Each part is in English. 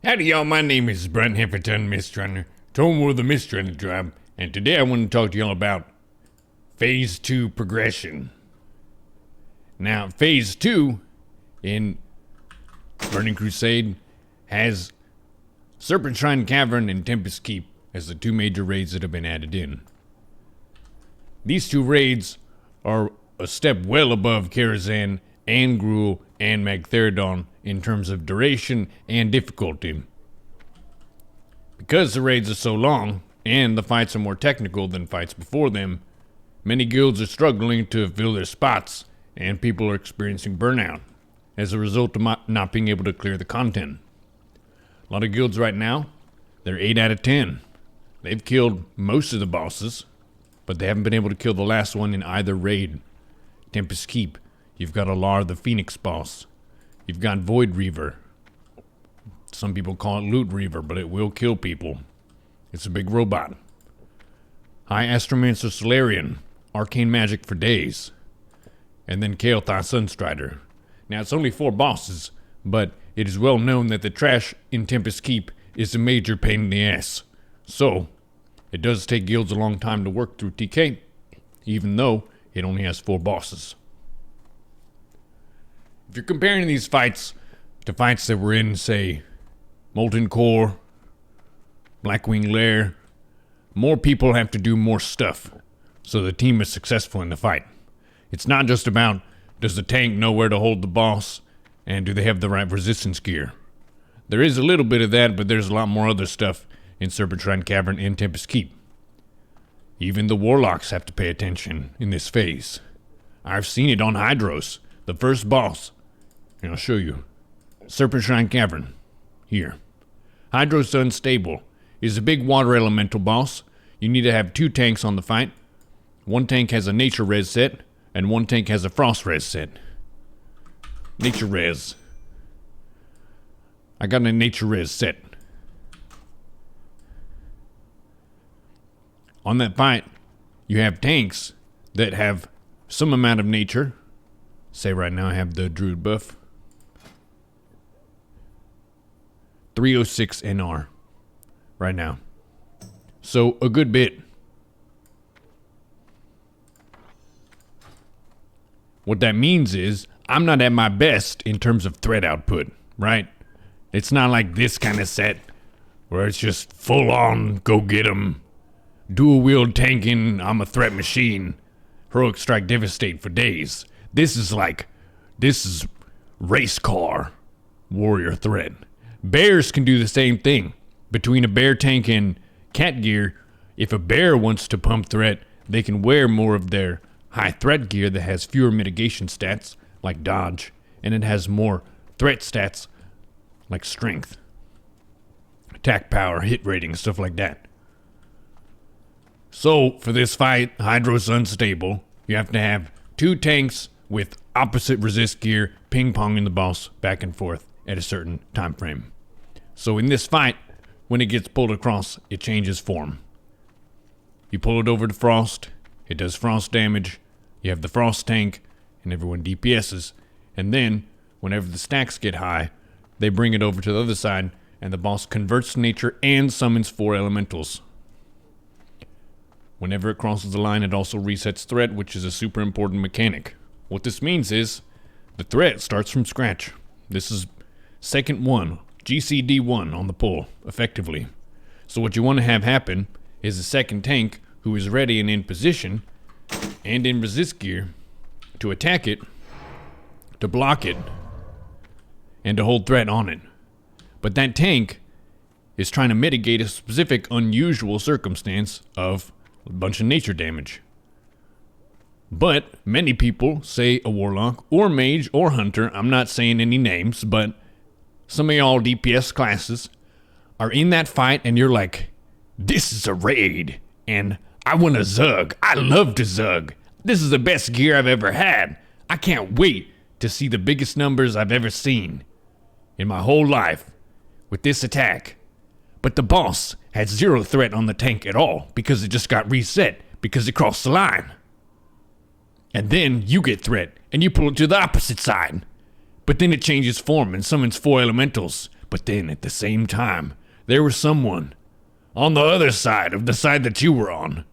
Howdy y'all, my name is Brunt Hefferton, Mist Runner, Tomo of the Mist Runner tribe, and today I want to talk to y'all about Phase 2 progression. Now, Phase 2 in Burning Crusade has Serpent Shrine Cavern and Tempest Keep as the two major raids that have been added in. These two raids are a step well above Karazhan and Gruul and Magtheridon in terms of duration and difficulty. Because the raids are so long, and the fights are more technical than fights before them, many guilds are struggling to fill their spots, and people are experiencing burnout as a result of not being able to clear the content. A lot of guilds right now, they're 8 out of 10. They've killed most of the bosses, but they haven't been able to kill the last one in either raid. Tempest Keep, you've got Alar the Phoenix boss. You've got Void Reaver. Some people call it Loot Reaver, but it will kill people. It's a big robot. High Astromancer Solarian, arcane magic for days. And then Kael'thas Sunstrider. Now it's only 4 bosses, but it is well known that the trash in Tempest Keep is a major pain in the ass. So, it does take guilds a long time to work through TK, even though it only has 4 bosses. If you're comparing these fights to fights that were in, say, Molten Core, Blackwing Lair, more people have to do more stuff so the team is successful in the fight. It's not just about, does the tank know where to hold the boss, and do they have the right resistance gear? There is a little bit of that, but there's a lot more other stuff in Serpent Shrine Cavern and Tempest Keep. Even the warlocks have to pay attention in this phase. I've seen it on Hydros, the first boss. And I'll show you. Serpent Shrine Cavern. Here. Hydros Unstable is a big water elemental boss. You need to have 2 tanks on the fight. One tank has a nature res set, and one tank has a frost res set. Nature res. I got a nature res set. On that fight, you have tanks that have some amount of nature. Say right now I have the Druid buff. 306 NR. Right now. So, a good bit. What that means is, I'm not at my best in terms of threat output, right? It's not like this kind of set, where it's just full on, go get 'em. Dual wield tanking, I'm a threat machine. Heroic strike devastate for days. This is race car warrior threat. Bears can do the same thing. Between a bear tank and cat gear, if a bear wants to pump threat, they can wear more of their high threat gear that has fewer mitigation stats, like dodge, and it has more threat stats, like strength, attack power, hit rating, stuff like that. So, for this fight, Hydros Unstable, you have to have 2 tanks with opposite resist gear ping-ponging the boss back and forth at a certain time frame. So in this fight, when it gets pulled across, it changes form. You pull it over to frost, it does frost damage, you have the frost tank, and everyone DPSs, and then, whenever the stacks get high, they bring it over to the other side, and the boss converts nature and summons 4 elementals. Whenever it crosses the line, it also resets threat, which is a super important mechanic. What this means is, the threat starts from scratch. This is second 1, GCD1 on the pull, effectively. So what you want to have happen is a second tank who is ready and in position, and in resist gear, to attack it, to block it, and to hold threat on it. But that tank is trying to mitigate a specific unusual circumstance of a bunch of nature damage. But many people, say a warlock or mage or hunter, I'm not saying any names, but some of y'all DPS classes are in that fight and you're like, this is a raid and I want to Zug. I love to Zug. This is the best gear I've ever had. I can't wait to see the biggest numbers I've ever seen in my whole life with this attack. But the boss had 0 threat on the tank at all because it just got reset because it crossed the line. And then you get threat and you pull it to the opposite side. But then it changes form and summons 4 elementals. But then at the same time, there was someone on the other side of the side that you were on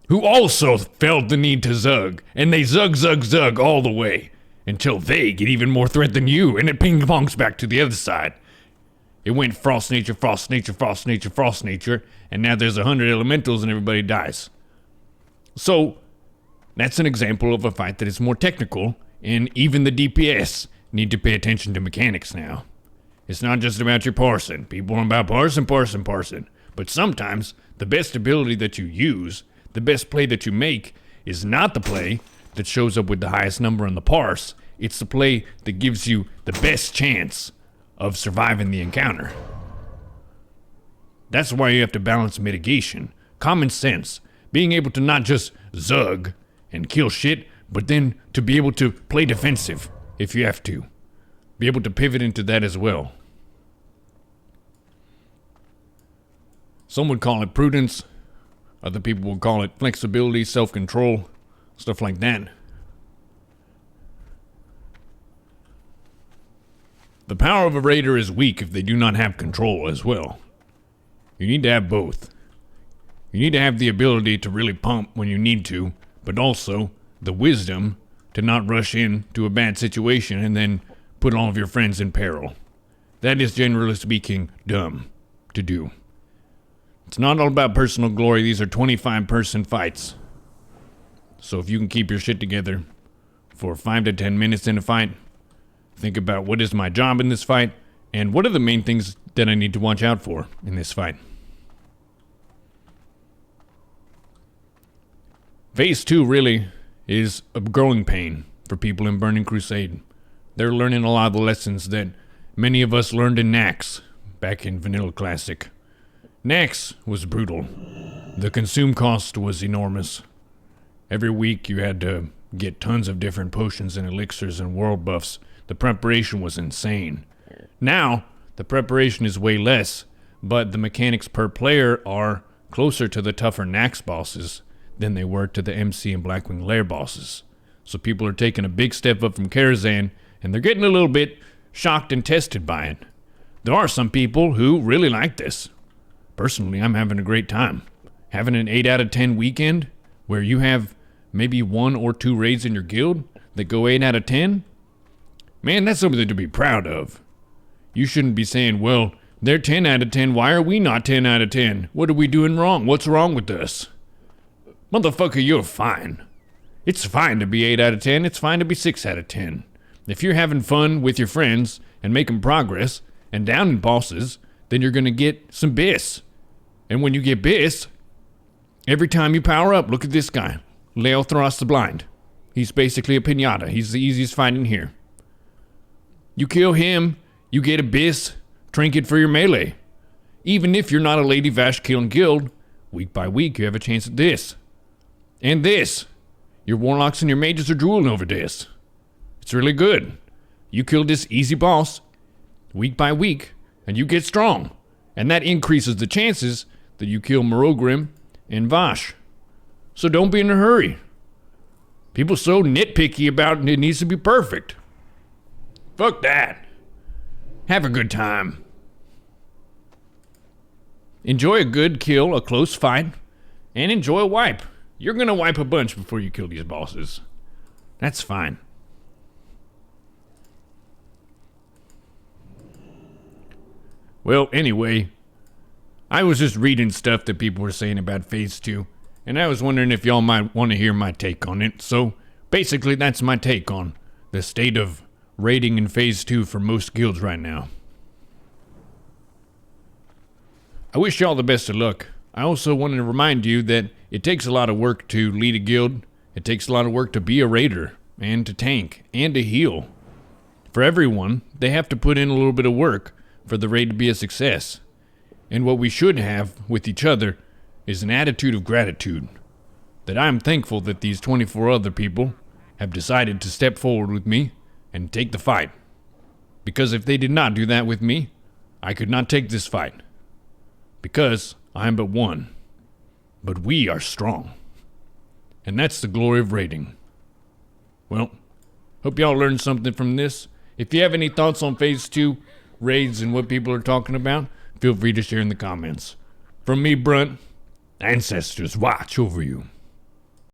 who also felt the need to zug, and they zug all the way until they get even more threat than you, and it ping-pongs back to the other side. It went frost nature, frost nature, frost nature, frost nature, and now there's 100 elementals and everybody dies. So, that's an example of a fight that is more technical, and even the DPS need to pay attention to mechanics now. It's not just about your parsing. People are about parsing. But sometimes, the best ability that you use, the best play that you make, is not the play that shows up with the highest number on the parse. It's the play that gives you the best chance of surviving the encounter. That's why you have to balance mitigation, common sense, being able to not just zug and kill shit, but then to be able to play defensive if you have to. Be able to pivot into that as well. Some would call it prudence. Other people would call it flexibility, self-control, stuff like that. The power of a raider is weak if they do not have control as well. You need to have both. You need to have the ability to really pump when you need to, but also the wisdom to not rush into a bad situation and then put all of your friends in peril. That is, generally speaking, dumb to do. It's not all about personal glory. These are 25-person fights. So if you can keep your shit together for 5 to 10 minutes in a fight, think about what is my job in this fight, and what are the main things that I need to watch out for in this fight. Phase 2 really is a growing pain for people in Burning Crusade. They're learning a lot of the lessons that many of us learned in Nax back in Vanilla Classic. Nax was brutal. The consume cost was enormous. Every week you had to get tons of different potions and elixirs and world buffs. The preparation was insane. Now, the preparation is way less, but the mechanics per player are closer to the tougher Nax bosses than they were to the MC and Blackwing Lair bosses. So people are taking a big step up from Karazhan, and they're getting a little bit shocked and tested by it. There are some people who really like this. Personally, I'm having a great time. Having an 8 out of 10 weekend where you have maybe 1 or 2 raids in your guild that go 8 out of 10, man, that's something to be proud of. You shouldn't be saying, well, they're 10 out of 10, why are we not 10 out of 10? What are we doing wrong? What's wrong with us? Motherfucker, you're fine. It's fine to be 8 out of 10, it's fine to be 6 out of 10. If you're having fun with your friends and making progress and downing bosses, then you're gonna get some bis. And when you get bis, every time you power up, look at this guy, Leothros the Blind. He's basically a pinata. He's the easiest fight in here. You kill him, you get a bis trinket for your melee. Even if you're not a Lady Vash killing guild, week by week you have a chance at this. And this. Your warlocks and your mages are drooling over this. It's really good. You kill this easy boss week by week, and you get strong. And that increases the chances that you kill Morogrim and Vash. So don't be in a hurry. People are so nitpicky about it needs to be perfect. Fuck that. Have a good time. Enjoy a good kill, a close fight, and enjoy a wipe. You're gonna wipe a bunch before you kill these bosses. That's fine. Well, anyway, I was just reading stuff that people were saying about Phase 2, and I was wondering if y'all might want to hear my take on it. So, basically, that's my take on the state of raiding in Phase 2 for most guilds right now. I wish y'all the best of luck. I also wanted to remind you that it takes a lot of work to lead a guild. It takes a lot of work to be a raider, and to tank, and to heal. For everyone, they have to put in a little bit of work for the raid to be a success. And what we should have with each other is an attitude of gratitude. That I am thankful that these 24 other people have decided to step forward with me and take the fight. Because if they did not do that with me, I could not take this fight. Because I am but one. But we are strong. And that's the glory of raiding. Well, hope y'all learned something from this. If you have any thoughts on Phase 2, raids and what people are talking about, feel free to share in the comments. From me, Brunt, ancestors watch over you.